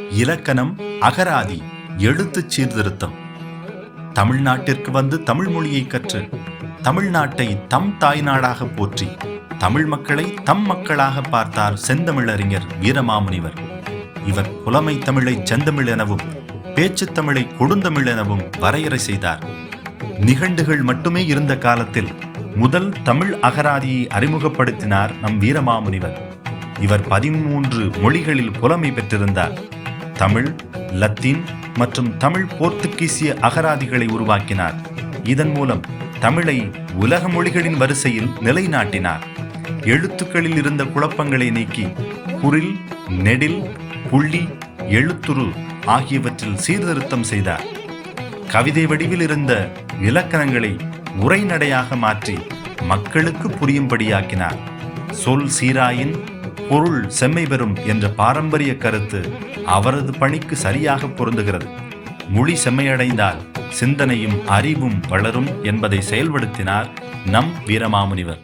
இலக்கணம், அகராதி, எழுத்துச் சீர்திருத்தம். தமிழ்நாட்டிற்கு வந்து தமிழ் மொழியை கற்று தமிழ்நாட்டை தம் தாய்நாடாக போற்றி தமிழ் மக்களை தம் மக்களாக பார்த்தார் செந்தமிழறிஞர் வீரமாமுனிவர். இவர் புலமை தமிழை செந்தமிழ் எனவும் பேச்சுத் தமிழை கொடுந்தமிழ் எனவும் வரையறை செய்தார். நிகண்டுகள் மட்டுமே இருந்த காலத்தில் முதல் தமிழ் அகராதியை அறிமுகப்படுத்தினார் நம் வீரமாமுனிவர். இவர் 13 மொழிகளில் புலமை பெற்றிருந்தார். தமிழ், லத்தீன் மற்றும் தமிழ் போர்த்துகீசிய அகராதிகளை உருவாக்கினார். இதன் மூலம் தமிழை உலக மொழிகளின் வரிசையில் நிலைநாட்டினார். எழுத்துக்களில் இருந்த குழப்பங்களை நீக்கி குறில், நெடில், புள்ளி, எழுத்துரு ஆகியவற்றில் சீர்திருத்தம் செய்தார். கவிதை வடிவில் இருந்த இலக்கணங்களை உரைநடையாக மாற்றி மக்களுக்கு புரியும்படியாக்கினார். சொல் சீராயின் பொருள் செம்மை பெறும் என்ற பாரம்பரிய கருத்து அவரது பணிக்கு சரியாக பொருந்துகிறது. மொழி செம்மையடைந்தால் சிந்தனையும் அறிவும் வளரும் என்பதை செயல்படுத்தினார் நம் வீரமாமுனிவர்.